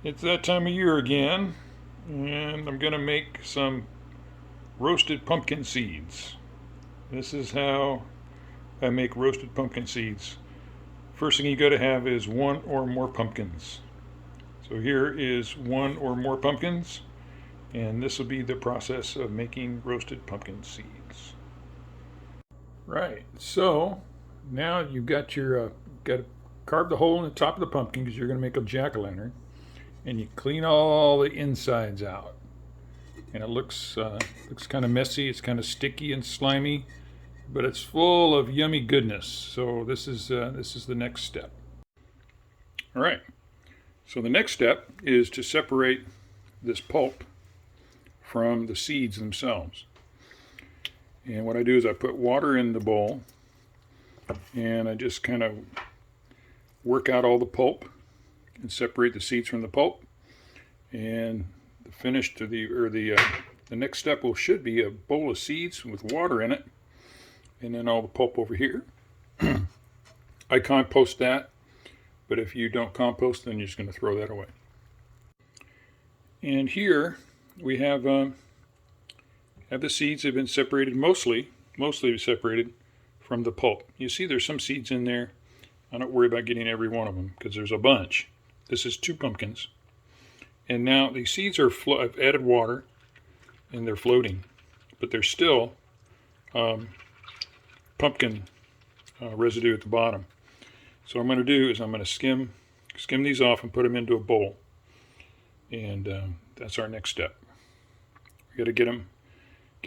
It's that time of year again, and I'm going to make some roasted pumpkin seeds. This is how I make roasted pumpkin seeds. First thing you got to have is one or more pumpkins. So here is one or more pumpkins, and this will be the process of making roasted pumpkin seeds. Right, so now you've got your, got to carve the hole in the top of the pumpkin because you're going to make a jack-o'-lantern. And you clean all the insides out, and it looks kind of messy. It's kind of sticky and slimy, but it's full of yummy goodness. So this is the next step. All right. So the next step is to separate this pulp from the seeds themselves. And what I do is I put water in the bowl, and I just kind of work out all the pulp and separate the seeds from the pulp. And the finish to the next step should be a bowl of seeds with water in it, and then all the pulp over here. I compost that, but if you don't compost, then you're just going to throw that away. And here we have the seeds have been separated, mostly separated from the pulp. You see there's some seeds in there. I don't worry about getting every one of them because there's a bunch. This is 2 pumpkins. And now these seeds are, I've added water and they're floating, but there's still pumpkin residue at the bottom. So what I'm going to do is I'm going to skim these off and put them into a bowl. And that's our next step. We got to get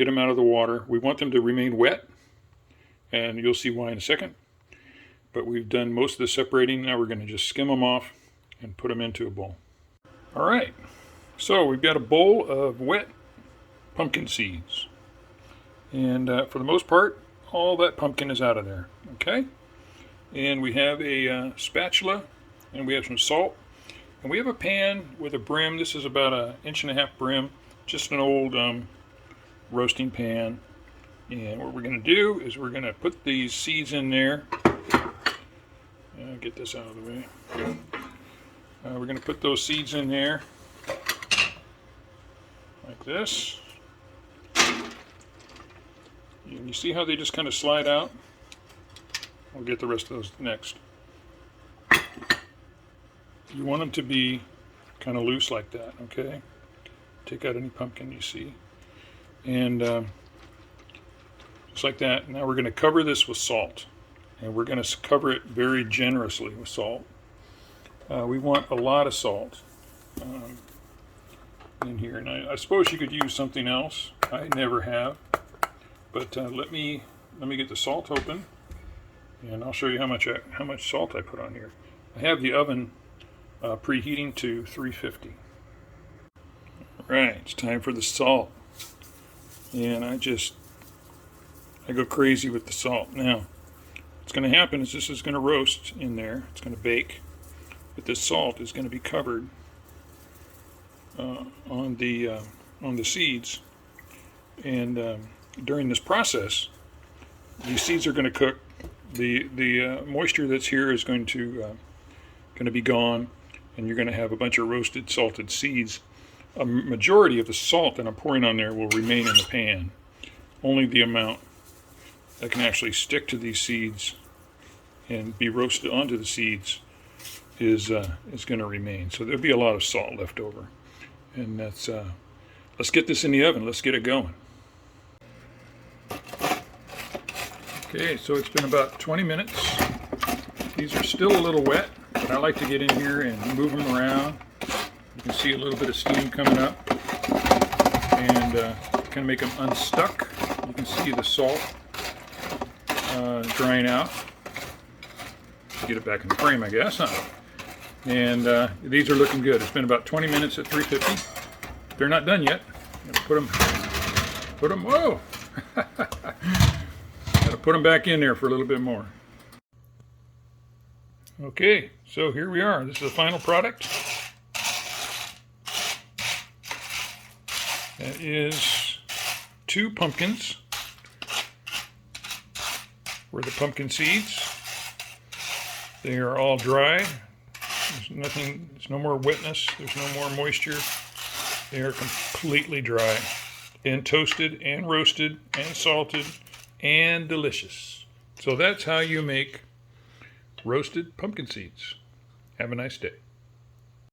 them out of the water. We want them to remain wet, and you'll see why in a second. But we've done most of the separating. Now we're going to just skim them off and put them into a bowl. All right, so we've got a bowl of wet pumpkin seeds. And for the most part, all that pumpkin is out of there, okay? And we have a spatula, and we have some salt. And we have a pan with a brim. This is about 1.5 inch brim, just an old roasting pan. And what we're going to do is we're going to put these seeds in there. Get this out of the way. We're going to put those seeds in there like this. And you see how they just kind of slide out? We'll get the rest of those next. You want them to be kind of loose like that, okay? Take out any pumpkin you see. And just like that. Now we're going to cover this with salt. And we're going to cover it very generously with salt. We want a lot of salt in here. And I suppose you could use something else. I never have. But let me get the salt open, and I'll show you how much salt I put on here. I have the oven preheating to 350. All right, it's time for the salt. And I go crazy with the salt. Now, what's going to happen is this is going to roast in there. It's going to bake. But this salt is going to be covered on the seeds. And during this process, these seeds are going to cook. The moisture that's here is going to be gone, and you're going to have a bunch of roasted, salted seeds. A majority of the salt that I'm pouring on there will remain in the pan. Only the amount that can actually stick to these seeds and be roasted onto the seeds is going to remain. So there'll be a lot of salt left over. And that's let's get this in the oven. Let's get it going. Okay, so it's been about 20 minutes. These are still a little wet, but I like to get in here and move them around. You can see a little bit of steam coming up, and kind of make them unstuck. You can see the salt drying out. Get it back in the frame, I guess, huh? And these are looking good. It's been about 20 minutes at 350. They're not done yet. Put them, whoa! Gotta put them back in there for a little bit more. Okay, so here we are. This is the final product. That is 2 pumpkins for the pumpkin seeds. They are all dry, There's nothing, there's no more wetness, there's no more moisture. They are completely dry and toasted and roasted and salted and delicious. So that's how you make roasted pumpkin seeds. Have a nice day.